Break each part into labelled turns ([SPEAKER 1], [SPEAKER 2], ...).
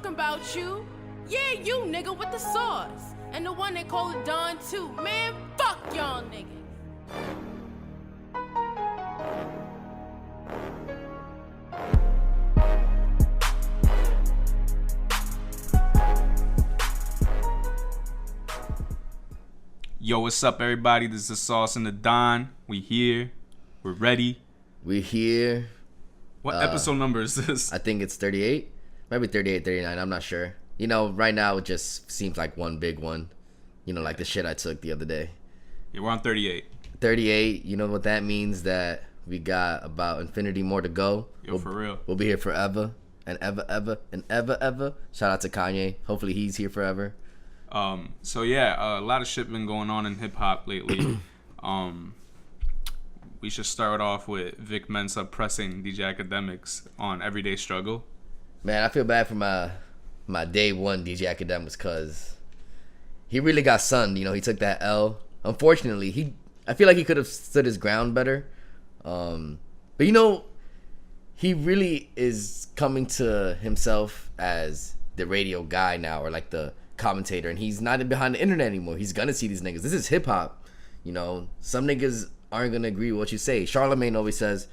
[SPEAKER 1] talking about you. Yeah, you nigga with the sauce. And the one they call it Don too. Man, fuck y'all niggas.
[SPEAKER 2] Yo, what's up, everybody? This is the Sauce and the Don. We here. We're ready.
[SPEAKER 3] We here.
[SPEAKER 2] What episode number is this?
[SPEAKER 3] I think it's 38. Maybe 38, 39. I'm not sure. You know, right now it just seems like one big one. You know, like the shit I took the other day.
[SPEAKER 2] Yeah, we're on 38.
[SPEAKER 3] 38. You know what that means? That we got about infinity more to go.
[SPEAKER 2] Yo, for real.
[SPEAKER 3] We'll be here forever and ever, ever, and ever, ever. Shout out to Kanye. Hopefully he's here forever.
[SPEAKER 2] So yeah, a lot of shit been going on in hip hop lately. We should start off with Vic Mensa pressing DJ Akademiks on Everyday Struggle.
[SPEAKER 3] Man, I feel bad for my day one DJ Akademiks because he really got sunned. You know, he took that L. Unfortunately, I feel like he could have stood his ground better. But you know, he really is coming to himself as the radio guy now, or like the commentator, and he's not behind the internet anymore. He's gonna see these niggas. This is hip hop. You know, some niggas aren't gonna agree with what you say. Charlamagne always says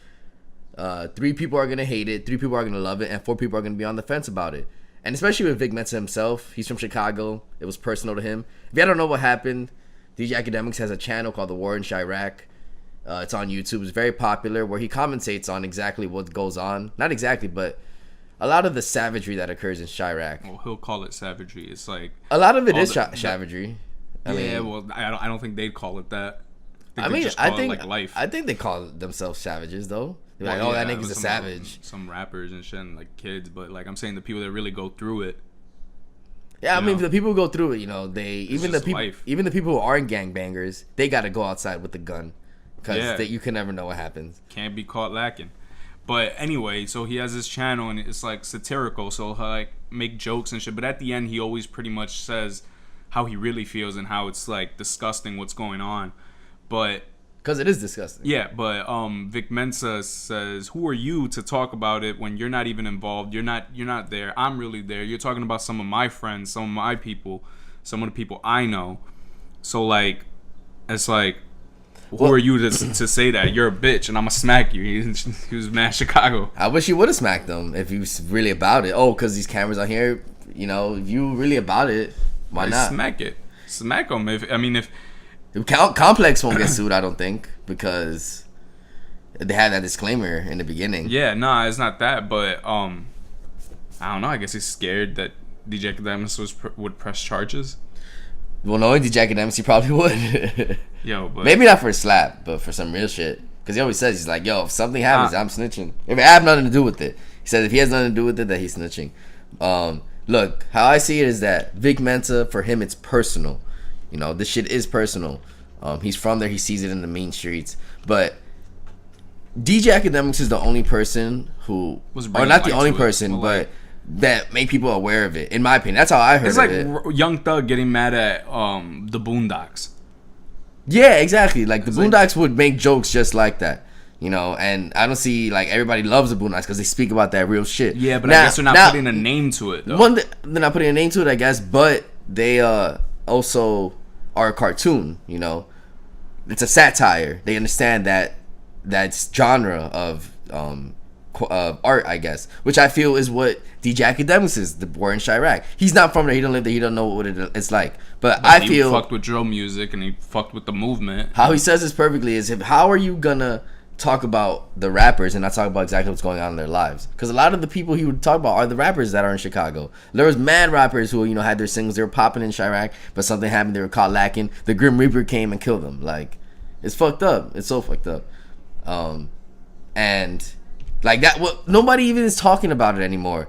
[SPEAKER 3] 3 people are gonna hate it, 3 people are gonna love it, and 4 people are gonna be on the fence about it. And especially with Vic Mensa himself, he's from Chicago. It was personal to him. If you don't know what happened, DJ Akademiks has a channel called The War in Chirac. It's on YouTube. It's very popular, where he commentates on exactly what goes on. Not exactly, but a lot of the savagery that occurs in Chirac.
[SPEAKER 2] Well, he'll call it savagery. It's like
[SPEAKER 3] a lot of it is savagery.
[SPEAKER 2] I don't think they'd call it that.
[SPEAKER 3] I think
[SPEAKER 2] life.
[SPEAKER 3] I think they call themselves savages though. They're like, oh, that nigga's a savage.
[SPEAKER 2] Some rappers and shit, and like kids, but like I'm saying, the people that really go through it.
[SPEAKER 3] Yeah, I mean, the people who go through it, you know, even the people who aren't gangbangers, they got to go outside with the gun because you can never know what happens.
[SPEAKER 2] Can't be caught lacking. But anyway, so he has this channel and it's like satirical, so he'll like make jokes and shit. But at the end, he always pretty much says how he really feels and how it's like disgusting what's going on. But
[SPEAKER 3] because it is disgusting.
[SPEAKER 2] Yeah, but Vic Mensa says, "Who are you to talk about it when you're not even involved? You're not there. I'm really there. You're talking about some of my friends, some of my people, some of the people I know. So like, it's like." Who are you to say that? You're a bitch, and I'm going to smack you. He was mad Chicago.
[SPEAKER 3] I wish he would have smacked him if he was really about it. Oh, because these cameras are here. You know, if you really about it, why not?
[SPEAKER 2] Smack it. Smack him. If
[SPEAKER 3] Complex won't get sued, I don't think, because they had that disclaimer in the beginning.
[SPEAKER 2] Yeah, nah, it's not that. But, I don't know. I guess he's scared that DJ Akademiks would press charges.
[SPEAKER 3] Well, knowing DJ Akademiks, he probably would.
[SPEAKER 2] Yo, but
[SPEAKER 3] maybe not for a slap, but for some real shit. Because he always says, he's like, yo, if something happens, I'm snitching. If I have nothing to do with it. He says if he has nothing to do with it, that he's snitching. Look, how I see it is that Vic Mensa, for him, it's personal. You know, this shit is personal. He's from there. He sees it in the mean streets. But DJ Akademiks is the only person who, or not the only person, but that make people aware of it. In my opinion, that's how I heard
[SPEAKER 2] it's
[SPEAKER 3] like
[SPEAKER 2] it. Young Thug getting mad at the Boondocks.
[SPEAKER 3] Yeah, exactly. Like the Boondocks would make jokes just like that, you know. And I don't see like everybody loves the Boondocks because they speak about that real shit.
[SPEAKER 2] Yeah, but I guess they're not putting a name to it, though.
[SPEAKER 3] They're not putting a name to it, I guess. But they also are a cartoon. You know, it's a satire. They understand that genre of art, I guess, which I feel is what DJ Akademiks is. The War in Chirac. He's not from there. He don't live there. He don't know what it's like. But I feel
[SPEAKER 2] he fucked with drill music and he fucked with the movement.
[SPEAKER 3] How he says this perfectly is, how are you gonna talk about the rappers and not talk about exactly what's going on in their lives? Because a lot of the people he would talk about are the rappers that are in Chicago. There was mad rappers who, you know, had their singles. They were popping in Chirac, but something happened. They were caught lacking. The Grim Reaper came and killed them. Like, it's fucked up. It's so fucked up. And like that, nobody even is talking about it anymore.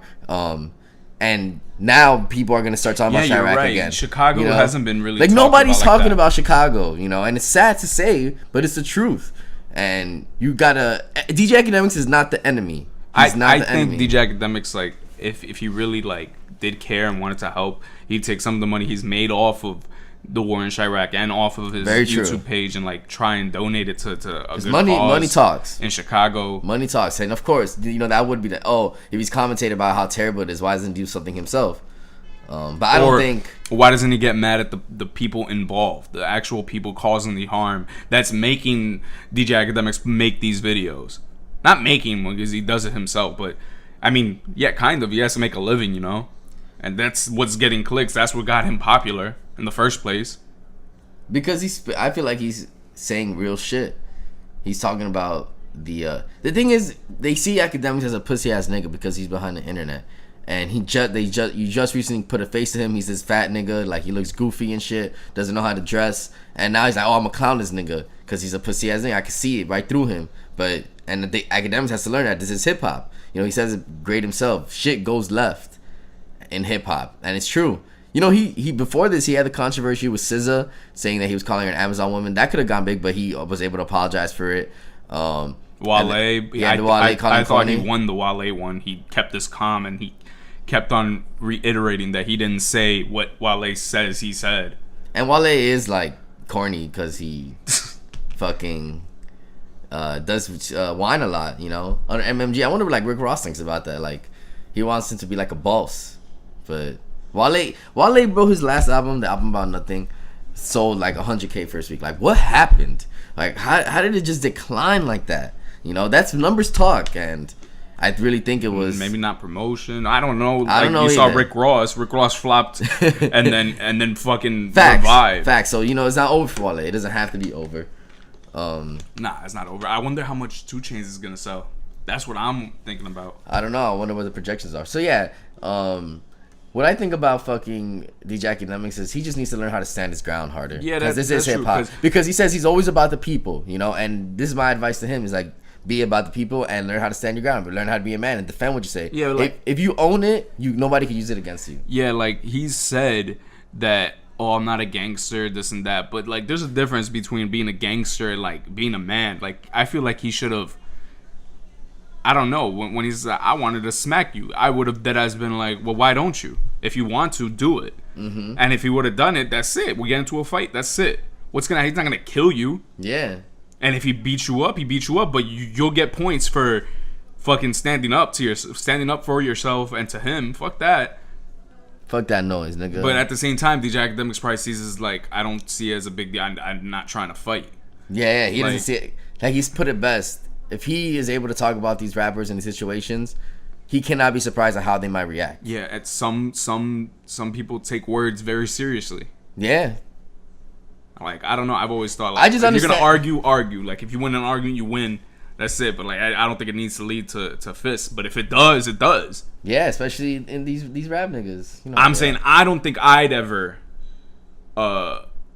[SPEAKER 3] And now people are gonna start talking about Chirac again.
[SPEAKER 2] Chicago, you know? Hasn't been really
[SPEAKER 3] like nobody's talking about Chicago, you know. And it's sad to say, but it's the truth. And you gotta. DJ Akademiks is not the enemy. I
[SPEAKER 2] think DJ Akademiks, like, if he really like did care and wanted to help, he'd take some of the money he's made off of the war in Chirac and off of his
[SPEAKER 3] Very true.
[SPEAKER 2] YouTube page and like try and donate it to a good
[SPEAKER 3] money
[SPEAKER 2] cause
[SPEAKER 3] talks
[SPEAKER 2] in Chicago.
[SPEAKER 3] Money talks, and of course, that would be if he's commentating about how terrible it is, why doesn't he do something himself? But I don't think.
[SPEAKER 2] Why doesn't he get mad at the people involved, the actual people causing the harm that's making DJ Akademiks make these videos? Not making them because he does it himself, but I mean, yeah, kind of. He has to make a living, and that's what's getting clicks. That's what got him popular in the first place. Because
[SPEAKER 3] I feel like he's saying real shit. He's talking about the thing is, they see Akademiks as a pussy ass nigga because he's behind the internet. And you just recently put a face to him. He's this fat nigga, like he looks goofy and shit, doesn't know how to dress. And now he's like, oh, I'm a clown this nigga because he's a pussy ass nigga. I can see it right through him. The Akademiks has to learn that this is hip hop. He says it great himself. Shit goes left in hip hop, and it's true. He before this he had the controversy with SZA saying that he was calling her an Amazon woman. That could have gone big, but he was able to apologize for it.
[SPEAKER 2] Wale,
[SPEAKER 3] I
[SPEAKER 2] thought he won the Wale one. He kept this calm and he kept on reiterating that he didn't say what Wale says he said.
[SPEAKER 3] And Wale is like corny because he fucking does whine a lot, on MMG. I wonder what like Rick Ross thinks about that. Like he wants him to be like a boss, but Wale, bro, his last album, the album about nothing, sold like 100K first week. Like what happened? Like how did it just decline like that? That's numbers talk, and I really think it was
[SPEAKER 2] maybe not promotion. I don't know.
[SPEAKER 3] I don't know.
[SPEAKER 2] You
[SPEAKER 3] either.
[SPEAKER 2] saw Rick Ross. Rick Ross flopped, and then fucking
[SPEAKER 3] Facts.
[SPEAKER 2] revived.
[SPEAKER 3] Facts. So it's not over for Wale. It doesn't have to be over.
[SPEAKER 2] Nah, it's not over. I wonder how much 2 Chainz is gonna sell. That's what I'm thinking about.
[SPEAKER 3] I don't know. I wonder what the projections are. So yeah, what I think about fucking DJ Akademiks is he just needs to learn how to stand his ground harder.
[SPEAKER 2] Yeah,
[SPEAKER 3] this is hip hop. Because he says he's always about the people, and this is my advice to him is like, be about the people and learn how to stand your ground, but learn how to be a man and defend what you say.
[SPEAKER 2] Yeah, like,
[SPEAKER 3] if you own it, nobody can use it against you.
[SPEAKER 2] Yeah, like he's said that, oh, I'm not a gangster, this and that, but like there's a difference between being a gangster and like being a man. Like I feel like he should have, I don't know, when he's like, I wanted to smack you, I would have deadass been like, well, why don't you? If you want to, do it. Mm-hmm. And if he would have done it, that's it. We get into a fight, that's it. He's not gonna kill you.
[SPEAKER 3] Yeah.
[SPEAKER 2] And if he beats you up, but you'll get points for fucking standing up for yourself and to him. Fuck that.
[SPEAKER 3] Fuck that noise, nigga.
[SPEAKER 2] But at the same time, DJ Akademiks probably sees it as like, I don't see it as a big deal. I'm not trying to fight.
[SPEAKER 3] Yeah, he doesn't see it. Like he's put it best. If he is able to talk about these rappers and these situations, he cannot be surprised at how they might react.
[SPEAKER 2] Yeah, at some people take words very seriously.
[SPEAKER 3] Yeah.
[SPEAKER 2] Like, I don't know. I've always thought, like,
[SPEAKER 3] I just understand.
[SPEAKER 2] You're gonna argue. Like, if you win an argument, you win. That's it. But like, I don't think it needs to lead to fists. But if it does, it does.
[SPEAKER 3] Yeah, especially in these rap niggas.
[SPEAKER 2] I'm saying I don't think I'd ever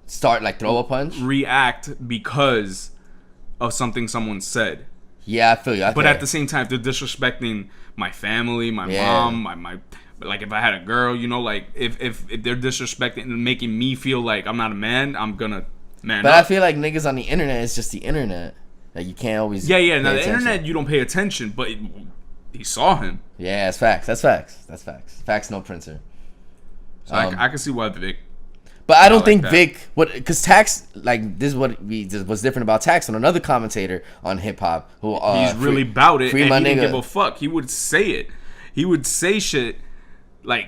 [SPEAKER 3] start like throw a punch,
[SPEAKER 2] react because of something someone said.
[SPEAKER 3] Yeah, I feel you.
[SPEAKER 2] But at the same time, if they're disrespecting my family, my mom, my like if I had a girl, like if they're disrespecting and making me feel like I'm not a man, I'm gonna man
[SPEAKER 3] But
[SPEAKER 2] up.
[SPEAKER 3] I feel like niggas on the internet is just the internet. Like you can't always.
[SPEAKER 2] Yeah. Now the internet, you don't pay attention, but he saw him.
[SPEAKER 3] Yeah, that's facts. Facts, no printer.
[SPEAKER 2] So I can see why Vic.
[SPEAKER 3] But I don't think Vic because Tax like this is what's different about Tax on another commentator on hip hop who
[SPEAKER 2] he's really about it and he didn't give a fuck. He would say it. He would say shit like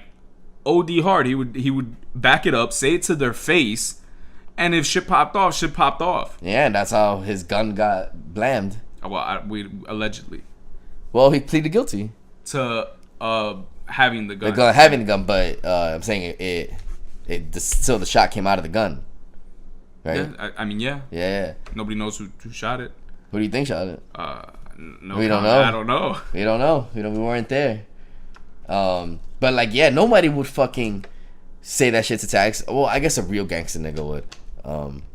[SPEAKER 2] OD hard. He would back it up, say it to their face, and if shit popped off, shit popped off.
[SPEAKER 3] Yeah, and that's how his gun got blamed.
[SPEAKER 2] Well, we allegedly.
[SPEAKER 3] Well, he pleaded guilty
[SPEAKER 2] to having the gun.
[SPEAKER 3] Having the gun, but I'm saying still the shot came out of the gun. Right?
[SPEAKER 2] Yeah, I mean, yeah.
[SPEAKER 3] Yeah.
[SPEAKER 2] Nobody knows who shot it.
[SPEAKER 3] Who do you think shot it?
[SPEAKER 2] No,
[SPEAKER 3] we don't know.
[SPEAKER 2] I don't know.
[SPEAKER 3] We don't know. We weren't there. But like, yeah, nobody would fucking say that shit to Tax. Well, I guess a real gangster nigga would.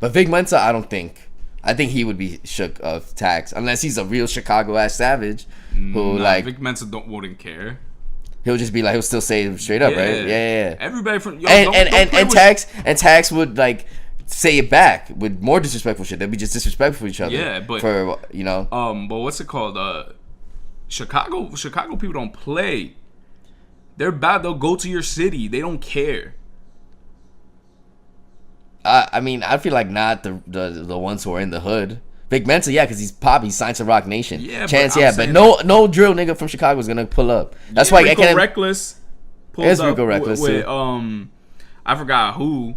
[SPEAKER 3] But Vic Mensa, I don't think. I think he would be shook of Tax unless he's a real Chicago ass savage who like
[SPEAKER 2] Vic Mensa wouldn't care.
[SPEAKER 3] He'll just be like he'll still say it straight up, right? Yeah.
[SPEAKER 2] Everybody from
[SPEAKER 3] and Tax would like say it back with more disrespectful shit. They'd be just disrespectful to each other.
[SPEAKER 2] Yeah, but
[SPEAKER 3] but
[SPEAKER 2] what's it called? Chicago people don't play. They're bad. They'll go to your city. They don't care.
[SPEAKER 3] I mean, I feel like not the ones who are in the hood. Vic Mensa, yeah, because he's pop. He's signed to Rock Nation.
[SPEAKER 2] Yeah,
[SPEAKER 3] Chance,
[SPEAKER 2] but
[SPEAKER 3] yeah, but no drill nigga from Chicago is gonna pull up. That's why
[SPEAKER 2] Rico
[SPEAKER 3] I can't.
[SPEAKER 2] Reckless pulled
[SPEAKER 3] It's
[SPEAKER 2] up
[SPEAKER 3] Rico Reckless
[SPEAKER 2] with
[SPEAKER 3] too.
[SPEAKER 2] I forgot who.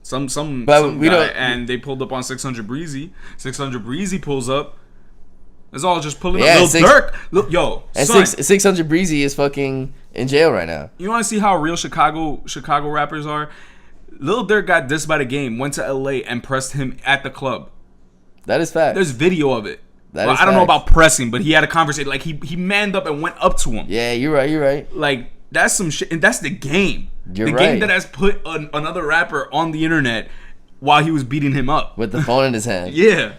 [SPEAKER 2] Some
[SPEAKER 3] But we
[SPEAKER 2] guy,
[SPEAKER 3] don't-
[SPEAKER 2] and they pulled up on 600 Breezy. 600 Breezy pulls up. It's all just pulling
[SPEAKER 3] Yeah,
[SPEAKER 2] up. Lil
[SPEAKER 3] six-
[SPEAKER 2] Durk, look, yo,
[SPEAKER 3] And
[SPEAKER 2] son,
[SPEAKER 3] 600 Breezy is fucking in jail right now.
[SPEAKER 2] you want to see how real Chicago rappers are? Lil Durk got dissed by the game, went to LA and pressed him at the club.
[SPEAKER 3] That is fact.
[SPEAKER 2] There's video of it.
[SPEAKER 3] That
[SPEAKER 2] Well,
[SPEAKER 3] is
[SPEAKER 2] I don't know
[SPEAKER 3] facts.
[SPEAKER 2] about pressing, but he had a conversation. Like he manned up and went up to him.
[SPEAKER 3] Yeah, you're right.
[SPEAKER 2] Like that's some shit, and that's the game.
[SPEAKER 3] You're
[SPEAKER 2] the
[SPEAKER 3] right.
[SPEAKER 2] game that has put another rapper on the internet while he was beating him up.
[SPEAKER 3] With the phone in his hand.
[SPEAKER 2] Yeah,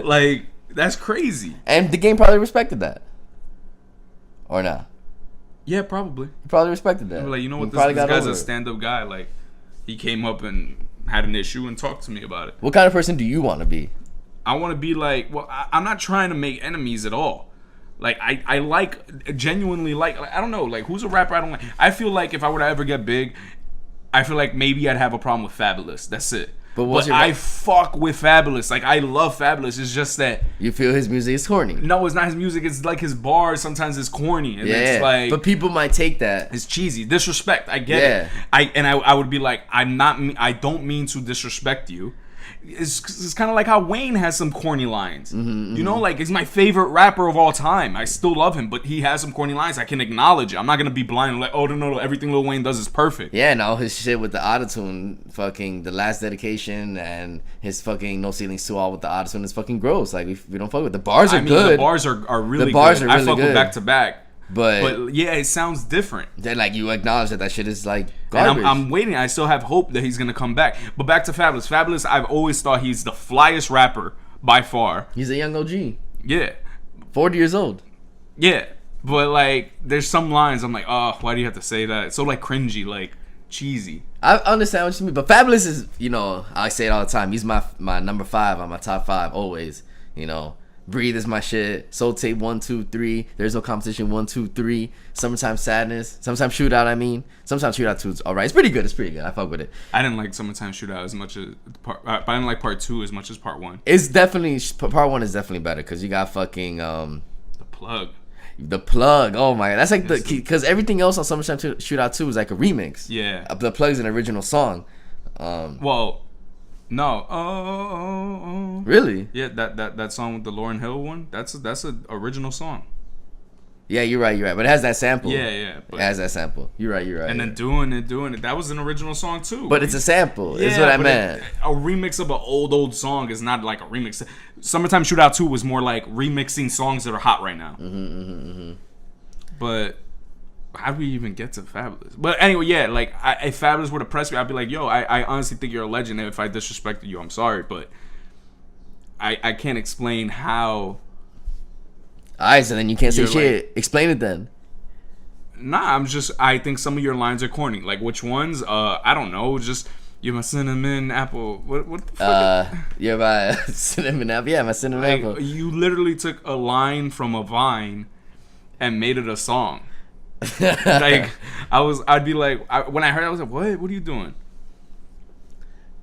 [SPEAKER 2] like that's crazy.
[SPEAKER 3] And the game probably respected that. Or not.
[SPEAKER 2] Yeah, probably.
[SPEAKER 3] He probably respected that.
[SPEAKER 2] They were like, you know
[SPEAKER 3] He
[SPEAKER 2] what,
[SPEAKER 3] probably
[SPEAKER 2] this
[SPEAKER 3] got
[SPEAKER 2] guy's
[SPEAKER 3] over
[SPEAKER 2] a
[SPEAKER 3] it.
[SPEAKER 2] stand-up guy. Like he came up and had an issue and talked to me about it.
[SPEAKER 3] What kind of person do you want to be?
[SPEAKER 2] I want to be like, well, I'm not trying to make enemies at all. Like, I like, genuinely like, I don't know, like, who's a rapper I don't like? I feel like if I were to ever get big, I feel like maybe I'd have a problem with Fabulous. That's it.
[SPEAKER 3] But
[SPEAKER 2] I fuck with Fabulous. Like, I love Fabulous. It's just that,
[SPEAKER 3] You feel his music is corny.
[SPEAKER 2] no, it's not his music. It's like his bars sometimes is corny. And
[SPEAKER 3] Yeah.
[SPEAKER 2] it's like,
[SPEAKER 3] But people might take that.
[SPEAKER 2] it's cheesy. Disrespect. I get
[SPEAKER 3] Yeah.
[SPEAKER 2] it. I would be like, I don't mean to disrespect you. It's kind of like how Wayne has some corny lines. You know, like he's my favorite rapper of all time. I still love him, but he has some corny lines. I can acknowledge it. I'm not gonna be blind and like, oh no, everything Lil Wayne does is perfect.
[SPEAKER 3] Yeah, and all his shit with the autotune, fucking The Last Dedication, and his fucking No Ceilings 2 all with the autotune is fucking gross. Like, we don't fuck with the bars are
[SPEAKER 2] I mean,
[SPEAKER 3] good.
[SPEAKER 2] the bars are really
[SPEAKER 3] The bars
[SPEAKER 2] good.
[SPEAKER 3] are really
[SPEAKER 2] I fuck with
[SPEAKER 3] good.
[SPEAKER 2] back to back.
[SPEAKER 3] but
[SPEAKER 2] yeah, it sounds different.
[SPEAKER 3] then, like, you acknowledge that shit is, like,
[SPEAKER 2] And
[SPEAKER 3] garbage.
[SPEAKER 2] I'm waiting. I still have hope that he's gonna come back. But back to Fabulous. Fabulous, I've always thought he's the flyest rapper by far.
[SPEAKER 3] He's a young OG.
[SPEAKER 2] Yeah.
[SPEAKER 3] 40 years old.
[SPEAKER 2] Yeah, but like, there's some lines I'm like, oh, why do you have to say that? It's so like cringy, like cheesy.
[SPEAKER 3] I understand what you mean, but Fabulous is, you know, I say it all the time. He's my number 5 on my top 5 always. You know, Breathe is my shit. Soul Tape 1, 2, 3. There's No Competition 1, 2, 3. Summertime Sadness. Sometimes Shootout. I mean, sometimes Shootout 2 is alright. It's pretty good. I fuck with it.
[SPEAKER 2] I didn't like Summertime Shootout as much as I didn't like part 2 as much as part 1.
[SPEAKER 3] It's definitely part 1 is definitely better because you got fucking
[SPEAKER 2] The Plug.
[SPEAKER 3] the plug. Oh my god, that's like because everything else on Summertime Shootout 2 is like a remix.
[SPEAKER 2] Yeah.
[SPEAKER 3] The plug's an original song.
[SPEAKER 2] Well, no. Oh.
[SPEAKER 3] Really?
[SPEAKER 2] Yeah, that song with the Lauryn Hill one. That's an original song.
[SPEAKER 3] Yeah, you're right. But it has that sample.
[SPEAKER 2] Yeah.
[SPEAKER 3] It
[SPEAKER 2] But,
[SPEAKER 3] has that sample. You're right.
[SPEAKER 2] and then doing it. That was an original song too.
[SPEAKER 3] But it's a sample.
[SPEAKER 2] Yeah,
[SPEAKER 3] is what I
[SPEAKER 2] but
[SPEAKER 3] meant.
[SPEAKER 2] A remix of an old song is not like a remix. Summertime Shootout 2 was more like remixing songs that are hot right now. But how do we even get to Fabulous? But anyway, yeah, like if Fabulous were to press me, I'd be like, yo, I honestly think you're a legend. And if I disrespected you, I'm sorry, but I can't explain how.
[SPEAKER 3] Alright, so then you can't say
[SPEAKER 2] You're
[SPEAKER 3] shit. Explain it then.
[SPEAKER 2] Nah, I think some of your lines are corny. Like which ones? I don't know. Just you're my cinnamon apple. What the fuck?
[SPEAKER 3] You're my cinnamon apple. Yeah, my cinnamon
[SPEAKER 2] Like,
[SPEAKER 3] apple.
[SPEAKER 2] you literally took a line from a Vine and made it a song. Like I'd be like, when I heard it, I was like, what are you doing?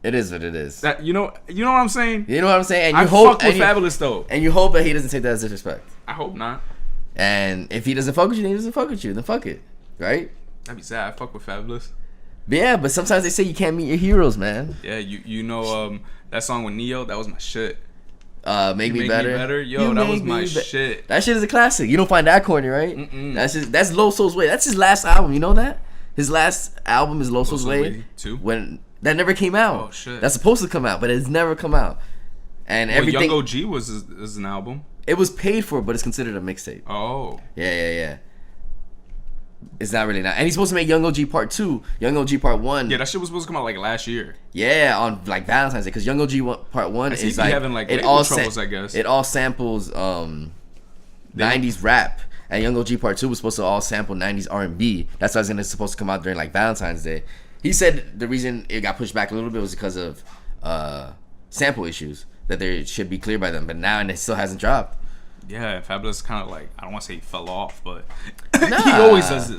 [SPEAKER 3] It is what it is.
[SPEAKER 2] That you know what I'm saying?
[SPEAKER 3] You know what I'm saying? And
[SPEAKER 2] I
[SPEAKER 3] you hope
[SPEAKER 2] fuck with Fabulous though.
[SPEAKER 3] and you hope that he doesn't take that as disrespect.
[SPEAKER 2] I hope not.
[SPEAKER 3] And if he doesn't fuck with you, then he doesn't fuck with you. Then fuck it, right?
[SPEAKER 2] That'd be sad. I fuck with Fabulous.
[SPEAKER 3] But yeah, but sometimes they say you can't meet your heroes, man.
[SPEAKER 2] Yeah, you know that song with Neo, that was my shit.
[SPEAKER 3] Make me better.
[SPEAKER 2] Yo,
[SPEAKER 3] You
[SPEAKER 2] that was
[SPEAKER 3] make
[SPEAKER 2] my
[SPEAKER 3] me
[SPEAKER 2] shit.
[SPEAKER 3] That shit is a classic. You don't find that corny, right?
[SPEAKER 2] Mm-mm.
[SPEAKER 3] That's Low Soul's Way. That's his last album. You know that? His last album is Low Soul's
[SPEAKER 2] Soul's
[SPEAKER 3] Way.
[SPEAKER 2] Way 2?
[SPEAKER 3] When that never came out.
[SPEAKER 2] Oh, shit.
[SPEAKER 3] That's supposed to come out, but it's never come out. And
[SPEAKER 2] Well,
[SPEAKER 3] everything
[SPEAKER 2] Young OG is an album.
[SPEAKER 3] it was paid for, but it's considered a mixtape.
[SPEAKER 2] Oh.
[SPEAKER 3] Yeah. It's not really not. And he's supposed to make Young OG Part 2. Young OG Part 1.
[SPEAKER 2] Yeah, that shit was supposed to come out like last year.
[SPEAKER 3] Yeah, on like Valentine's Day, because Young OG Part 1
[SPEAKER 2] I see
[SPEAKER 3] is
[SPEAKER 2] he
[SPEAKER 3] like
[SPEAKER 2] having, like,
[SPEAKER 3] it
[SPEAKER 2] label
[SPEAKER 3] all
[SPEAKER 2] troubles, I guess.
[SPEAKER 3] It all samples 90s rap, and Young OG Part 2 was supposed to all sample 90s R&B. That's why it's supposed to come out during like Valentine's Day. He said the reason it got pushed back a little bit was because of sample issues that they should be cleared by them, but now and it still hasn't dropped.
[SPEAKER 2] Yeah, Fabulous kind of like, I don't want to say he fell off, but
[SPEAKER 3] Nah.
[SPEAKER 2] he always does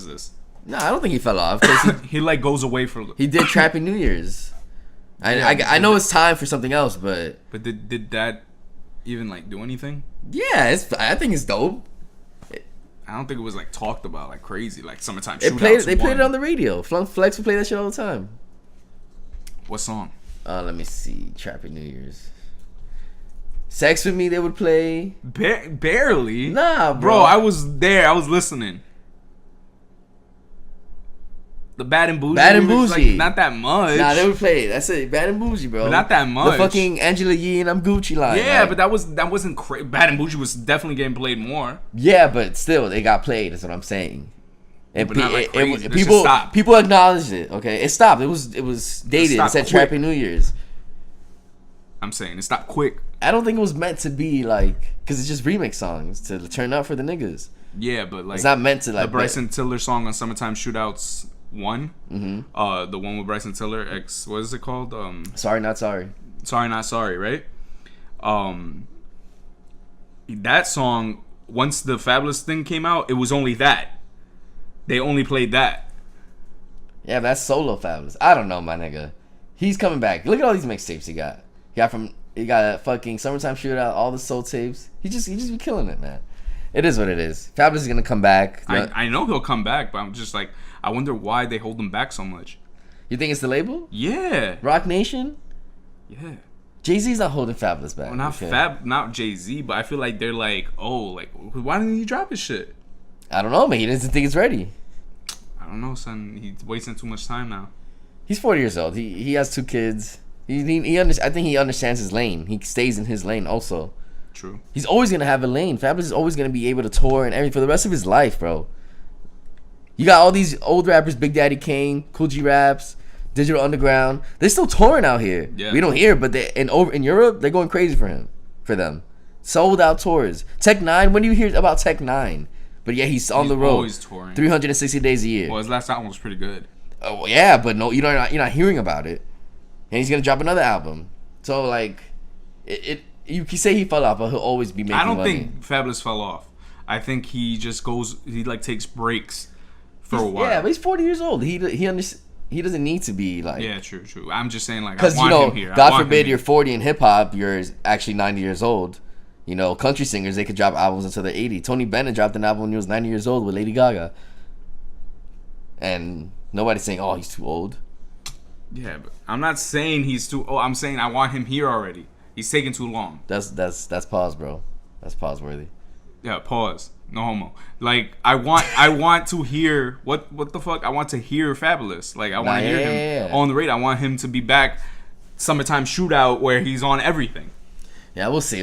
[SPEAKER 2] this.
[SPEAKER 3] No, I don't think he fell off because
[SPEAKER 2] He like goes away for
[SPEAKER 3] he did Trapping New Year's. I know it's time for something else, but
[SPEAKER 2] did that even like do anything?
[SPEAKER 3] yeah, I think it's dope.
[SPEAKER 2] I don't think it was like talked about like crazy, like Summertime
[SPEAKER 3] They
[SPEAKER 2] Shootouts.
[SPEAKER 3] played it on the radio. Flex would play that shit all the time.
[SPEAKER 2] What song?
[SPEAKER 3] Let me see. Trapping New Year's. Sex With Me, they would play.
[SPEAKER 2] Barely.
[SPEAKER 3] Nah,
[SPEAKER 2] bro. I was there. I was listening. The Bad and Bougie.
[SPEAKER 3] Bad and
[SPEAKER 2] remix,
[SPEAKER 3] Bougie.
[SPEAKER 2] like, not that much.
[SPEAKER 3] Nah, they would play. That's it. Bad and Bougie, bro.
[SPEAKER 2] But not that much.
[SPEAKER 3] The fucking Angela Yee and I'm Gucci line.
[SPEAKER 2] Yeah,
[SPEAKER 3] like,
[SPEAKER 2] but that wasn't crazy. Bad and Bougie was definitely getting played more.
[SPEAKER 3] yeah, but still, they got played. That's what I'm saying. And
[SPEAKER 2] But not like crazy. This just stopped.
[SPEAKER 3] people acknowledged it. Okay, it stopped. It was dated. It
[SPEAKER 2] stopped
[SPEAKER 3] said
[SPEAKER 2] quick.
[SPEAKER 3] Trapping New Year's.
[SPEAKER 2] I'm saying it stopped quick.
[SPEAKER 3] I don't think it was meant to be like, because it's just remix songs to turn up for the niggas.
[SPEAKER 2] Yeah, but like
[SPEAKER 3] It's not meant to like.
[SPEAKER 2] the Bryson Tiller song on Summertime Shootouts 1.
[SPEAKER 3] Mm-hmm.
[SPEAKER 2] The one with Bryson Tiller. What is it called?
[SPEAKER 3] Sorry, Not Sorry.
[SPEAKER 2] Sorry Not Sorry, right? That song, once the Fabulous thing came out, it was only that. They only played that.
[SPEAKER 3] Yeah, but that's solo Fabulous. I don't know, my nigga. He's coming back. Look at all these mixtapes he got. He got a fucking Summertime Shootout, all the soul tapes. He just be killing it, man. It is what it is. Fabulous is gonna come back.
[SPEAKER 2] I know he'll come back, but I'm just like, I wonder why they hold him back so much.
[SPEAKER 3] You think it's the label?
[SPEAKER 2] Yeah.
[SPEAKER 3] Rock Nation?
[SPEAKER 2] Yeah.
[SPEAKER 3] Jay-Z's not holding Fabulous back.
[SPEAKER 2] Well, not Jay-Z, but I feel like they're like, oh, like, why didn't he drop his shit?
[SPEAKER 3] I don't know, man. He doesn't think it's ready.
[SPEAKER 2] I don't know, son. He's wasting too much time now.
[SPEAKER 3] He's 40 years old. He has 2 kids. I think he understands his lane. He stays in his lane also.
[SPEAKER 2] True.
[SPEAKER 3] He's always going to have a lane. Fabulous is always going to be able to tour and everything for the rest of his life, bro. You got all these old rappers, Big Daddy Kane, Cool G Raps, Digital Underground. They're still touring out here.
[SPEAKER 2] Yeah.
[SPEAKER 3] We don't hear, but in Europe, they're going crazy for them. Sold out tours. Tech 9, when do you hear about Tech 9? But yeah, he's on the road.
[SPEAKER 2] Always touring.
[SPEAKER 3] 360 days a year.
[SPEAKER 2] Well, his last album was pretty good.
[SPEAKER 3] Oh yeah, but no, you're not hearing about it. And he's gonna drop another album. So like, you can say he fell off, but he'll always be making money.
[SPEAKER 2] I don't think Fabulous fell off. I think he just like takes breaks for a while.
[SPEAKER 3] Yeah, but he's 40 years old. He doesn't need to be like.
[SPEAKER 2] Yeah, true. I'm just saying, like,
[SPEAKER 3] because
[SPEAKER 2] him here.
[SPEAKER 3] God forbid you're 40 in hip hop, you're actually 90 years old. You know, country singers, they could drop albums until they're 80. Tony Bennett dropped an album when he was 90 years old with Lady Gaga. And nobody's saying, oh, he's too old.
[SPEAKER 2] Yeah, but I'm not saying he's too old. I'm saying I want him here already. He's taking too long.
[SPEAKER 3] That's pause, bro. That's pause worthy.
[SPEAKER 2] Yeah, pause. No homo. Like, I want to hear, what the fuck? I want to hear Fabulous. Like, I want to hear him on the radio. I want him to be back Summertime Shootout where he's on everything.
[SPEAKER 3] Yeah, we'll see.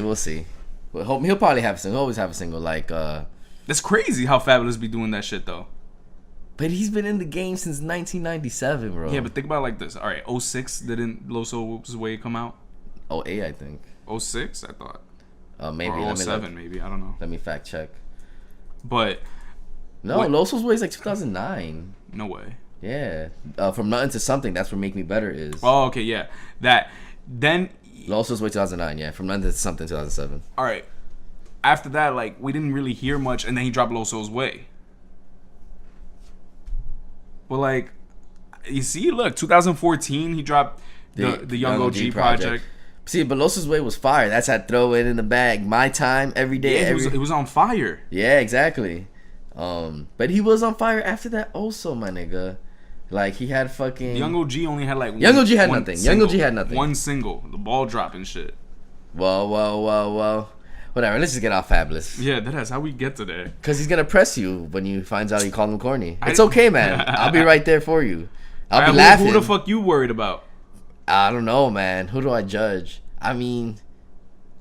[SPEAKER 3] He'll probably have a single. He'll always have a single. Like,
[SPEAKER 2] that's crazy how Fabulous be doing that shit though.
[SPEAKER 3] But he's been in the game since 1997, bro.
[SPEAKER 2] Yeah, but think about it like this. All right, 06 didn't Los O's Way come out?
[SPEAKER 3] 08, I think.
[SPEAKER 2] 06, I thought.
[SPEAKER 3] Maybe.
[SPEAKER 2] Or 07, maybe. I don't know.
[SPEAKER 3] Let me fact check.
[SPEAKER 2] But
[SPEAKER 3] no, Los O's Way is like 2009.
[SPEAKER 2] No way.
[SPEAKER 3] Yeah, From Nothing to Something. That's where Make Me Better is.
[SPEAKER 2] Oh, okay, yeah. That then.
[SPEAKER 3] Los O's Way 2009. Yeah, From Nothing to Something 2007.
[SPEAKER 2] All right. After that, like, we didn't really hear much, and then he dropped Los O's Way. But like, you see, look, 2014 he dropped the Young OG project.
[SPEAKER 3] See, but Los O's Way was fire. That's how Throw It in the Bag. My Time, every day.
[SPEAKER 2] Yeah, it was on fire.
[SPEAKER 3] Yeah, exactly. But he was on fire after that also, my nigga. Like, he had fucking...
[SPEAKER 2] Young OG only had like
[SPEAKER 3] Young OG had nothing.
[SPEAKER 2] Single,
[SPEAKER 3] Young OG had nothing.
[SPEAKER 2] One single. The ball dropping shit.
[SPEAKER 3] Well. Whatever, let's just get off Fabulous.
[SPEAKER 2] Yeah, that's how we get to there.
[SPEAKER 3] Because he's going to press you when you finds out you call him corny. It's okay, man. I'll be right there for you. I'll be laughing.
[SPEAKER 2] Who the fuck you worried about?
[SPEAKER 3] I don't know, man. Who do I judge? I mean,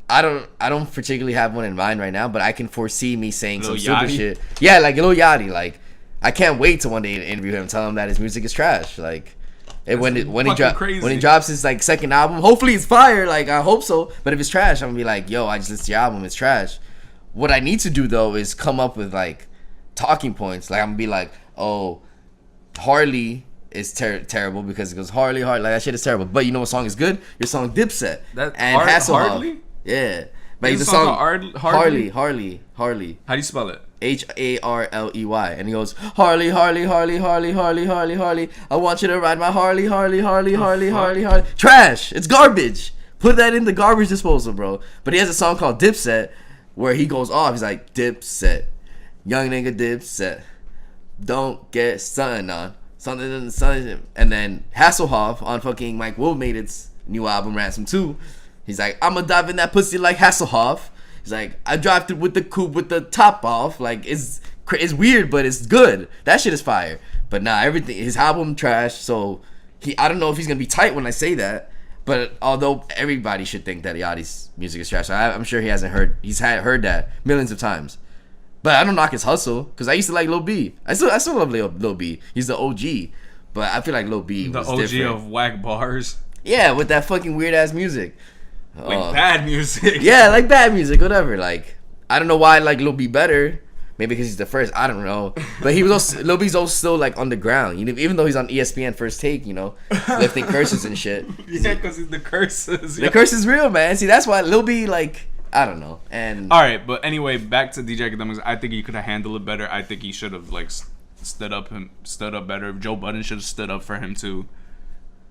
[SPEAKER 3] I don't particularly have one in mind right now, but I can foresee me saying some stupid shit. Yeah, like Lil Yachty. Like, I can't wait to one day interview him and tell him that his music is trash. Like, when he drops his like second album, hopefully it's fire. Like, I hope so. But if it's trash, I'm gonna be like, yo, I just listened to your album, it's trash. What I need to do though is come up with like talking points. Like, I'm gonna be like, oh, Harley is terrible because it goes Harley, like that shit is terrible. But you know what song is good? Your song Dipset and
[SPEAKER 2] Harley.
[SPEAKER 3] Yeah, but
[SPEAKER 2] There's
[SPEAKER 3] the
[SPEAKER 2] a song
[SPEAKER 3] song
[SPEAKER 2] called
[SPEAKER 3] Harley.
[SPEAKER 2] How do you spell it?
[SPEAKER 3] Harley, and he goes, Harley, Harley, Harley, Harley, Harley, Harley, Harley. I want you to ride my Harley, Harley, Harley, Harley, Harley, Harley. Trash. It's garbage. Put that in the garbage disposal, bro. But he has a song called Dipset where he goes off. He's like, Dipset, young nigga Dipset, don't get something on. Something. And then Hasselhoff on fucking Mike Will made its new album, Ransom 2. He's like, I'ma dive in that pussy like Hasselhoff. He's like, I drive through with the coupe with the top off. Like, it's weird, but it's good. That shit is fire. But nah, everything, his album trash. So I don't know if he's gonna be tight when I say that. But although everybody should think that Yachty's music is trash, I'm sure he hasn't heard. He's heard that millions of times. But I don't knock his hustle, because I used to like Lil B. I still love Lil B. He's the OG. But I feel like Lil B was different.
[SPEAKER 2] The OG of whack bars.
[SPEAKER 3] Yeah, with that fucking weird ass music.
[SPEAKER 2] Like bad music.
[SPEAKER 3] Yeah, like bad music, whatever. Like, I don't know why I like Lil B better. Maybe because he's the first. I don't know. But he was also, Lil B's also still like underground. You know, even though he's on ESPN First Take, you know, lifting curses and shit.
[SPEAKER 2] Yeah, because the curses.
[SPEAKER 3] The curse is real, man. See, that's why Lil B, like, I don't know. And
[SPEAKER 2] all right, but anyway, back to DJ Akademiks. I think he could have handled it better. I think he should have like stood up better. Joe Budden should have stood up for him too.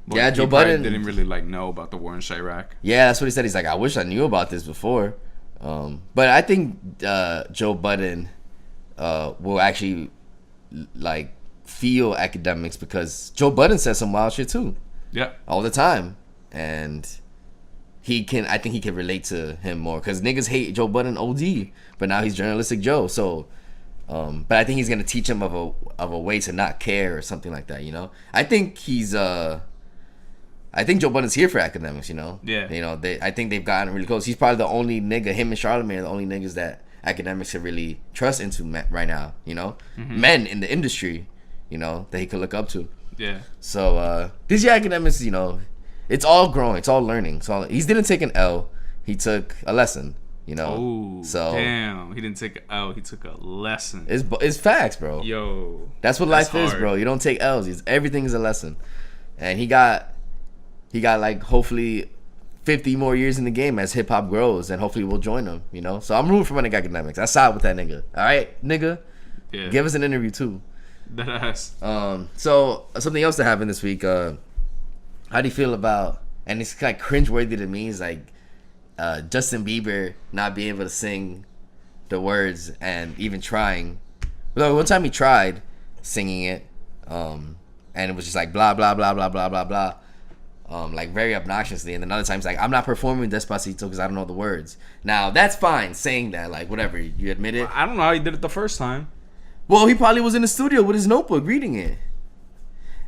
[SPEAKER 2] But
[SPEAKER 3] yeah, Joe Budden
[SPEAKER 2] didn't really like know about the war in Chirac.
[SPEAKER 3] Yeah, that's what he said. He's like, I wish I knew about this before. But I think Joe Budden will actually like feel Akademiks, because Joe Budden says some wild shit too.
[SPEAKER 2] Yeah,
[SPEAKER 3] all the time, and I think he can relate to him more, because niggas hate Joe Budden OD, but now he's journalistic Joe. So, but I think he's gonna teach him of a way to not care or something like that. You know, I think I think Joe Budden's here for Akademiks, you know?
[SPEAKER 2] Yeah.
[SPEAKER 3] You know, I think they've gotten really close. He's probably the only nigga, him and Charlamagne are the only niggas that Akademiks can really trust into right now, you know? Mm-hmm. Men in the industry, you know, that he could look up to.
[SPEAKER 2] Yeah.
[SPEAKER 3] So, this year Akademiks, you know, it's all growing. It's all learning. He didn't take an L. He took a lesson, you know?
[SPEAKER 2] Oh,
[SPEAKER 3] so,
[SPEAKER 2] damn. He didn't take an L. He took a lesson.
[SPEAKER 3] It's facts, bro.
[SPEAKER 2] Yo.
[SPEAKER 3] That's what life is, bro. You don't take L's. Everything is a lesson. And he got like hopefully 50 more years in the game as hip hop grows, and hopefully we'll join him, you know. So I'm rooting for my nigga Akademiks. I side with that nigga. All right, nigga.
[SPEAKER 2] Yeah.
[SPEAKER 3] Give us an interview too.
[SPEAKER 2] That ass.
[SPEAKER 3] So something else that happened this week. How do you feel about? And it's kind of cringeworthy to me. Is like Justin Bieber not being able to sing the words and even trying. Well, one time he tried singing it, and it was just like blah blah blah blah blah blah blah. Like very obnoxiously, and then other times like, I'm not performing Despacito because I don't know the words. Now that's fine saying that, like, whatever, you admit it.
[SPEAKER 2] I don't know how he did it the first time.
[SPEAKER 3] Well, he probably was in the studio with his notebook reading it.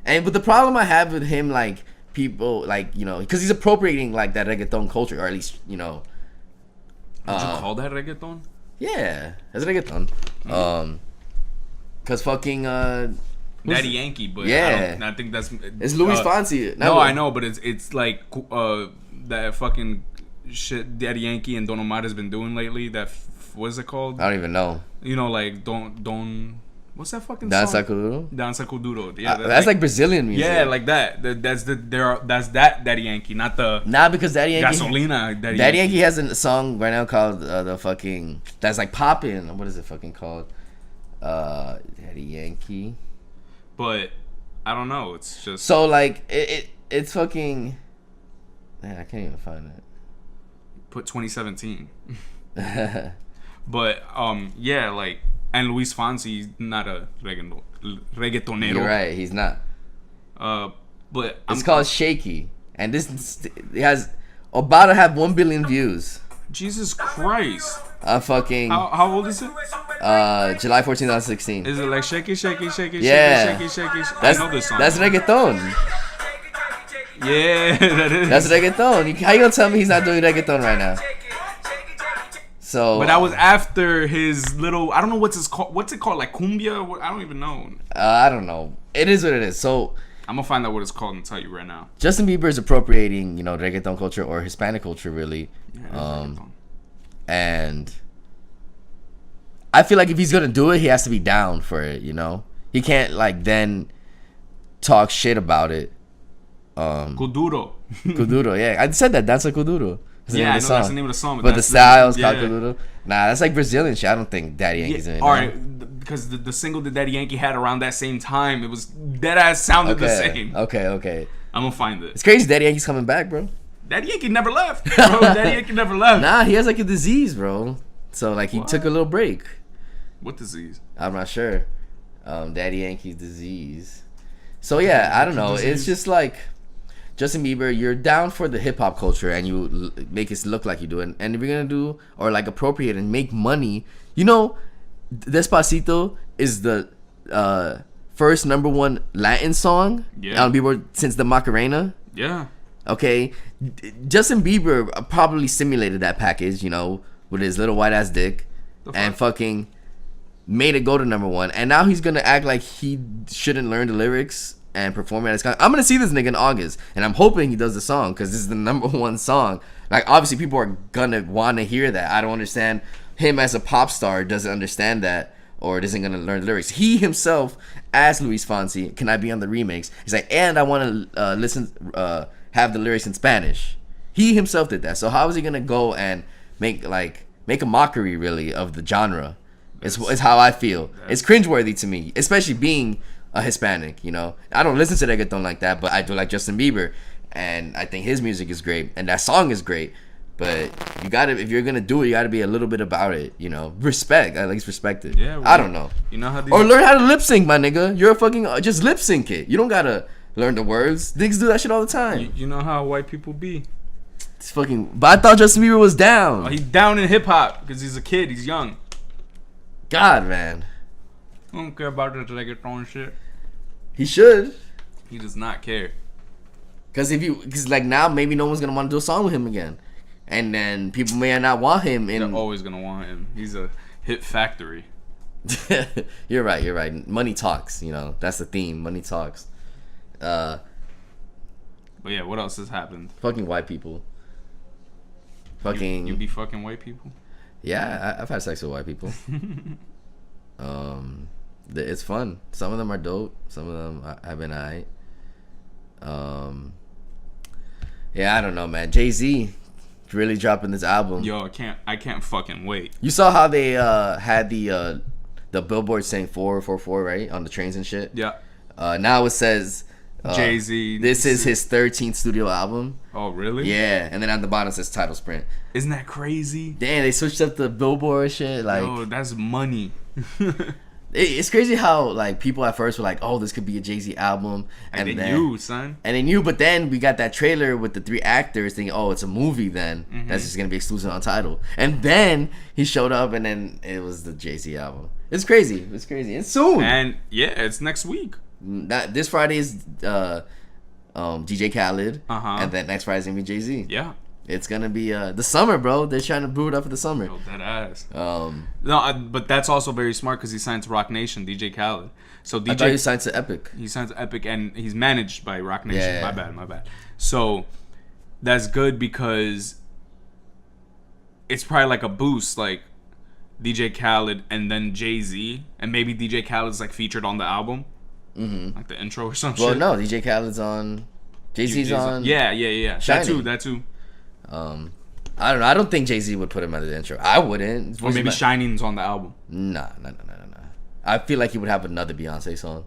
[SPEAKER 3] But the problem I have with him, like, people, like, you know, because he's appropriating like that reggaeton culture, or at least, you know.
[SPEAKER 2] Would you call that reggaeton?
[SPEAKER 3] Yeah, that's reggaeton. Cause fucking
[SPEAKER 2] Daddy Yankee, but
[SPEAKER 3] yeah,
[SPEAKER 2] I think that's
[SPEAKER 3] it's Luis Fonsi.
[SPEAKER 2] No, I know, but it's like that fucking shit Daddy Yankee and Don Omar has been doing lately. That what is it called?
[SPEAKER 3] I don't even know.
[SPEAKER 2] You know, like Don. What's that fucking
[SPEAKER 3] Danza
[SPEAKER 2] song?
[SPEAKER 3] Kuduro?
[SPEAKER 2] Danza Kuduro. Yeah,
[SPEAKER 3] that's like Brazilian music.
[SPEAKER 2] Yeah, like that. That's that Daddy Yankee, not the.
[SPEAKER 3] Nah, because Daddy Yankee.
[SPEAKER 2] Gasolina.
[SPEAKER 3] Daddy Yankee has a song right now called the fucking that's like popping. What is it fucking called? Daddy Yankee.
[SPEAKER 2] But I don't know. It's just
[SPEAKER 3] so like it's fucking. Man, I can't even find it.
[SPEAKER 2] Put 2017. But yeah, like, and Luis Fonsi's not a reggaetonero.
[SPEAKER 3] You're right, he's not.
[SPEAKER 2] But
[SPEAKER 3] it's called Shaky, and this it has about to have 1 billion views.
[SPEAKER 2] Jesus Christ.
[SPEAKER 3] Fucking.
[SPEAKER 2] How old is it?
[SPEAKER 3] July 14, 2016.
[SPEAKER 2] Is it like shaky, shaky, shaky,
[SPEAKER 3] yeah.
[SPEAKER 2] shaky, shaky, shaky?
[SPEAKER 3] That's,
[SPEAKER 2] I know this song.
[SPEAKER 3] That's reggaeton.
[SPEAKER 2] Yeah, that is.
[SPEAKER 3] That's reggaeton. How you gonna tell me he's not doing reggaeton right now? So.
[SPEAKER 2] But that was after his little. I don't know what's it called? Like cumbia? I don't even know.
[SPEAKER 3] I don't know. It is what it is. So.
[SPEAKER 2] I'm gonna find out what it's called and tell you right now.
[SPEAKER 3] Justin Bieber is appropriating, you know, reggaeton culture or Hispanic culture, really.
[SPEAKER 2] Yeah,
[SPEAKER 3] and I feel like if he's gonna do it, he has to be down for it. You know, he can't like then talk shit about it.
[SPEAKER 2] Kuduro.
[SPEAKER 3] Kuduro, yeah, I said that. That's a Kuduro.
[SPEAKER 2] Yeah, I know that's the name of the song.
[SPEAKER 3] But the styles, Calcaludo. Nah, that's like Brazilian shit. I don't think Daddy Yankee's in it.
[SPEAKER 2] All right, because the single that Daddy Yankee had around that same time, it was dead ass sounded the same.
[SPEAKER 3] Okay.
[SPEAKER 2] I'm gonna find it.
[SPEAKER 3] It's crazy. Daddy Yankee's coming back, bro.
[SPEAKER 2] Daddy Yankee never left, bro. Daddy Yankee never left.
[SPEAKER 3] Nah, he has like a disease, bro. So like he took a little break.
[SPEAKER 2] What disease?
[SPEAKER 3] I'm not sure. Daddy Yankee's disease. So yeah, I don't know. It's just like Justin Bieber, you're down for the hip hop culture and you make it look like you do it. And if you're gonna do or like appropriate and make money, you know, Despacito is the first #1 Latin song on Billboard since the Macarena.
[SPEAKER 2] Yeah.
[SPEAKER 3] Okay, Justin Bieber probably simulated that package, you know, with his little white ass dick, and fucking made it go to #1. And now he's gonna act like he shouldn't learn the lyrics and perform it at his concert. I'm gonna see this nigga in August, and I'm hoping he does the song because this is the #1 song. Like, obviously, people are gonna want to hear that. I don't understand him as a pop star doesn't understand that or isn't gonna learn the lyrics. He himself asked Luis Fonsi, "Can I be on the remix?" He's like, "And I want to have the lyrics in Spanish." He himself did that. So how is he gonna go and make a mockery really of the genre? It's how I feel. It's cringeworthy to me, especially being a Hispanic. You know, I don't listen to reggaeton like that, but I do like Justin Bieber, and I think his music is great, and that song is great. But you gotta, if you're gonna do it, you gotta be a little bit about it. You know, respect. At least respect it. Yeah, well, I don't know.
[SPEAKER 2] You know how
[SPEAKER 3] or learn how to lip sync, my nigga. You're a fucking just lip sync it. You don't gotta learn the words. Niggas do that shit all the time.
[SPEAKER 2] You know how white people be.
[SPEAKER 3] It's fucking. But I thought Justin Bieber was down.
[SPEAKER 2] Oh, he's down in hip hop because he's a kid. He's young.
[SPEAKER 3] God, man.
[SPEAKER 2] I don't care about this reggaeton shit.
[SPEAKER 3] He should.
[SPEAKER 2] He does not care.
[SPEAKER 3] Because like now maybe no one's gonna want to do a song with him again, and then people may not want him.
[SPEAKER 2] They're always gonna want him. He's a hit factory.
[SPEAKER 3] You're right. Money talks. You know, that's the theme. Money talks.
[SPEAKER 2] But yeah, what else has happened?
[SPEAKER 3] Fucking white people. Fucking.
[SPEAKER 2] You be fucking white people?
[SPEAKER 3] Yeah, I've had sex with white people. It's fun. Some of them are dope. Some of them have been alright. Yeah, I don't know, man. Jay-Z really dropping this album.
[SPEAKER 2] Yo, I can't fucking wait.
[SPEAKER 3] You saw how they had the billboard saying 444, right, on the trains and shit.
[SPEAKER 2] Yeah.
[SPEAKER 3] Now it says
[SPEAKER 2] Jay-Z.
[SPEAKER 3] This is his 13th studio album.
[SPEAKER 2] Oh, really?
[SPEAKER 3] Yeah, and then on the bottom it says title sprint.
[SPEAKER 2] Isn't that crazy?
[SPEAKER 3] Damn, they switched up the billboard shit. Like,
[SPEAKER 2] yo, that's money.
[SPEAKER 3] It's crazy how like people at first were like, "Oh, this could be a Jay-Z album,"
[SPEAKER 2] and they knew, son.
[SPEAKER 3] And they knew, but then we got that trailer with the 3 actors thinking, "Oh, it's a movie." Then that's just gonna be exclusive on Tidal. And then he showed up, and then it was the Jay-Z album. It's crazy. It's soon.
[SPEAKER 2] And yeah, it's next week.
[SPEAKER 3] This Friday is DJ Khaled, and then next Friday is gonna be Jay-Z.
[SPEAKER 2] Yeah.
[SPEAKER 3] It's gonna be the summer, bro. They're trying to brew it up for the summer.
[SPEAKER 2] Oh, that ass. But that's also very smart because he signed to Rock Nation, DJ Khaled. So DJ,
[SPEAKER 3] I thought he signed to Epic.
[SPEAKER 2] He signed to Epic, and he's managed by Rock Nation.
[SPEAKER 3] Yeah.
[SPEAKER 2] My bad. So that's good because it's probably like a boost, like DJ Khaled and then Jay-Z, and maybe DJ Khaled's like featured on the album, like the intro or something.
[SPEAKER 3] Well, no, DJ Khaled's on. Jay-Z's on.
[SPEAKER 2] Yeah.
[SPEAKER 3] Shining.
[SPEAKER 2] That too.
[SPEAKER 3] I don't know. I don't think Jay-Z would put him at the intro. I wouldn't.
[SPEAKER 2] Or maybe Shining's on the album.
[SPEAKER 3] Nah. I feel like he would have another Beyonce song.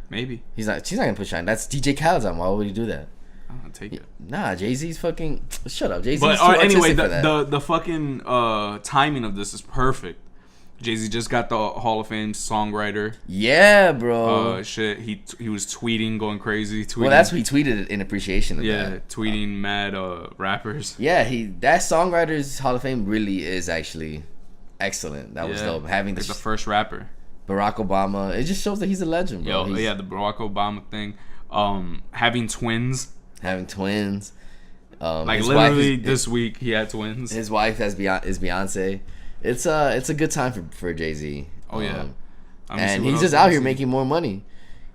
[SPEAKER 2] Maybe.
[SPEAKER 3] She's not gonna put Shining. That's DJ Khaled's album. Why would he do that?
[SPEAKER 2] I'll take it.
[SPEAKER 3] Nah, Jay-Z's fucking. Shut up, Jay-Z's.
[SPEAKER 2] But anyway, the fucking timing of this is perfect. Jay-Z just got the Hall of Fame songwriter.
[SPEAKER 3] Yeah, bro.
[SPEAKER 2] Shit, he was tweeting, going crazy.
[SPEAKER 3] Well, that's what he tweeted in appreciation of that.
[SPEAKER 2] Yeah, tweeting mad rappers.
[SPEAKER 3] Yeah, that songwriter's Hall of Fame really is actually excellent. That was dope. Having
[SPEAKER 2] the first rapper.
[SPEAKER 3] Barack Obama. It just shows that he's a legend, bro.
[SPEAKER 2] The Barack Obama thing. Having twins. Like literally this week he had twins.
[SPEAKER 3] His wife is Beyonce. It's a good time for Jay-Z.
[SPEAKER 2] Oh yeah,
[SPEAKER 3] and he's just out here making more money.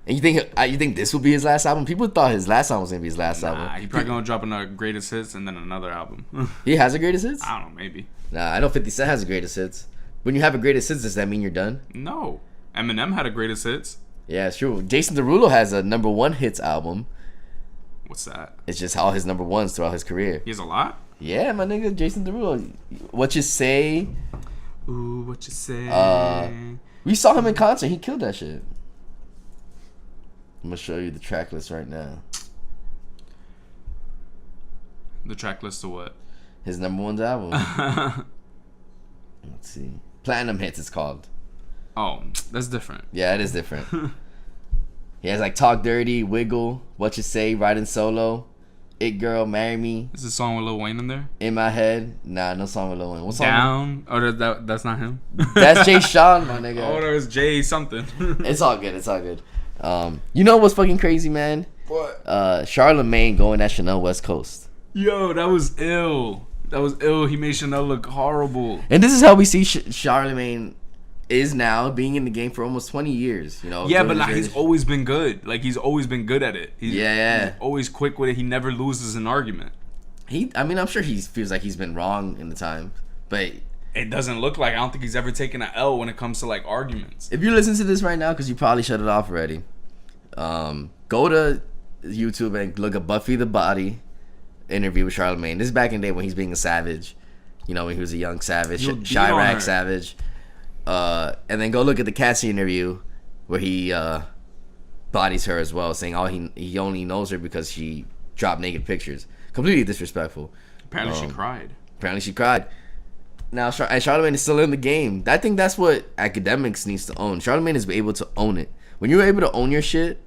[SPEAKER 3] And you think this will be his last album? People thought his last album was gonna be his last album.
[SPEAKER 2] He's probably gonna drop another greatest hits and then another album.
[SPEAKER 3] He has a greatest hits?
[SPEAKER 2] I don't know, maybe.
[SPEAKER 3] Nah, I know 50 Cent has a greatest hits. When you have a greatest hits, does that mean you're done?
[SPEAKER 2] No, Eminem had a greatest hits.
[SPEAKER 3] Yeah, it's true. Jason Derulo has a #1 hits album.
[SPEAKER 2] What's that?
[SPEAKER 3] It's just all his #1s throughout his career.
[SPEAKER 2] He has a lot?
[SPEAKER 3] Yeah, my nigga, Jason Derulo. What you say?
[SPEAKER 2] Ooh, what you say?
[SPEAKER 3] We saw him in concert. He killed that shit. I'm gonna show you the track list right now.
[SPEAKER 2] The track list to what?
[SPEAKER 3] His #1 album. Let's see. Platinum Hits, it's called.
[SPEAKER 2] Oh, that's different.
[SPEAKER 3] Yeah, it is different. He has like Talk Dirty, Wiggle, What You Say, Riding Solo, It Girl, Marry Me,
[SPEAKER 2] Is this song with Lil Wayne in there?
[SPEAKER 3] In My Head. Nah, no song with Lil Wayne. What song?
[SPEAKER 2] Down? Oh, that's not him?
[SPEAKER 3] That's Jay Sean, my nigga.
[SPEAKER 2] Oh, that was Jay something.
[SPEAKER 3] It's all good. It's all good. You know what's fucking crazy, man?
[SPEAKER 2] What?
[SPEAKER 3] Charlamagne going at Chanel West Coast.
[SPEAKER 2] Yo, that was ill. That was ill. He made Chanel look horrible.
[SPEAKER 3] And this is how we see Charlamagne is now, being in the game for almost 20 years. You know.
[SPEAKER 2] Yeah, but like he's always been good. Like he's always been good at it. He's always quick with it. He never loses an argument.
[SPEAKER 3] I'm sure he feels like he's been wrong in the time, but
[SPEAKER 2] it doesn't look like. I don't think he's ever taken an L when it comes to like arguments.
[SPEAKER 3] If you listen to this right now, because you probably shut it off already, go to YouTube and look at Buffy the Body interview with Charlamagne. This is back in the day when he's being a savage. You know, when he was a young savage, Chirac savage. And then go look at the Cassie interview where he bodies her as well, saying he only knows her because she dropped naked pictures. Completely disrespectful.
[SPEAKER 2] Apparently she cried.
[SPEAKER 3] Now, Charlamagne is still in the game. I think that's what Akademiks needs to own. Charlamagne is able to own it. When you're able to own your shit,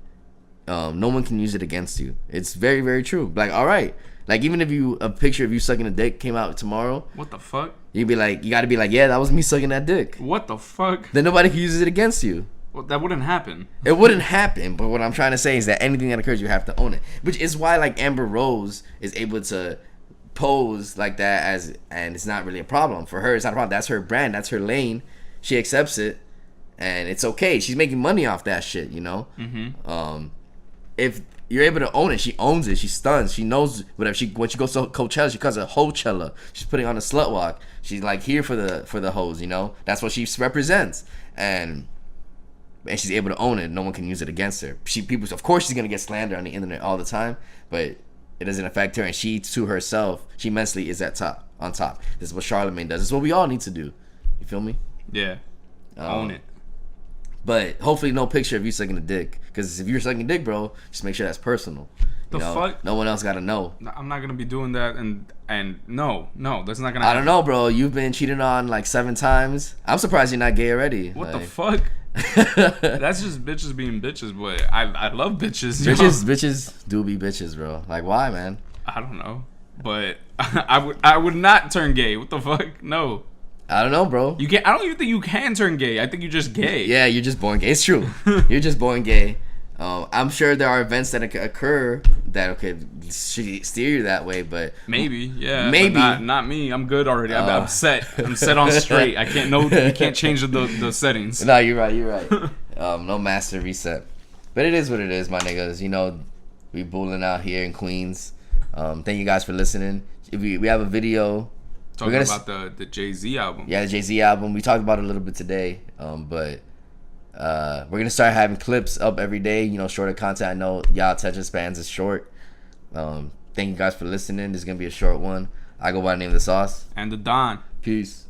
[SPEAKER 3] no one can use it against you. It's very, very true. Like, all right. Like, even if a picture of you sucking a dick came out tomorrow.
[SPEAKER 2] What the fuck?
[SPEAKER 3] You gotta be like, yeah, that was me sucking that dick.
[SPEAKER 2] What the fuck?
[SPEAKER 3] Then nobody can use it against you.
[SPEAKER 2] Well, that wouldn't happen.
[SPEAKER 3] It wouldn't happen, but what I'm trying to say is that anything that occurs, you have to own it. Which is why, like, Amber Rose is able to pose like that and it's not really a problem. For her, it's not a problem. That's her brand. That's her lane. She accepts it, and it's okay. She's making money off that shit, you know? Mm-hmm. If you're able to own it, she owns it. She stuns. She knows whatever. When she goes to Coachella, she calls it Hochella. She's putting on a slut walk. She's like here for the hoes, you know. That's what she represents, and she's able to own it. No one can use it against her. Of course, she's gonna get slander on the internet all the time, but it doesn't affect her. And she, to herself, she mentally is on top. This is what Charlamagne does. This is what we all need to do. You feel me?
[SPEAKER 2] Yeah. Own it.
[SPEAKER 3] But hopefully no picture of you sucking a dick. Because if you're sucking a dick, bro, just make sure that's personal.
[SPEAKER 2] The fuck?
[SPEAKER 3] No one else got to know.
[SPEAKER 2] I'm not going to be doing that. And no, that's not going to happen.
[SPEAKER 3] I don't know, bro. You've been cheated on like 7 times. I'm surprised you're not gay already.
[SPEAKER 2] What the fuck? That's just bitches being bitches, but I love bitches.
[SPEAKER 3] Bitches do be bitches, bro. Like, why, man?
[SPEAKER 2] I don't know. But I would not turn gay. What the fuck? No.
[SPEAKER 3] I don't know, bro.
[SPEAKER 2] You can't. I don't even think you can turn gay. I think you're just gay.
[SPEAKER 3] Yeah, you're just born gay. It's true. You're just born gay. I'm sure there are events that occur that could steer you that way, but
[SPEAKER 2] maybe, yeah,
[SPEAKER 3] maybe
[SPEAKER 2] not me. I'm good already. I'm set. I'm set on straight. I can't. No, you can't change the settings.
[SPEAKER 3] No, you're right. No master reset. But it is what it is, my niggas. You know, we bulling out here in Queens. Thank you guys for listening. We have a video.
[SPEAKER 2] Talking about the Jay-Z album.
[SPEAKER 3] Yeah, the Jay-Z album. We talked about it a little bit today. But we're going to start having clips up every day. You know, shorter content. I know y'all attention spans is short. Thank you guys for listening. This is going to be a short one. I go by the name of The Sauce.
[SPEAKER 2] And the Don.
[SPEAKER 3] Peace.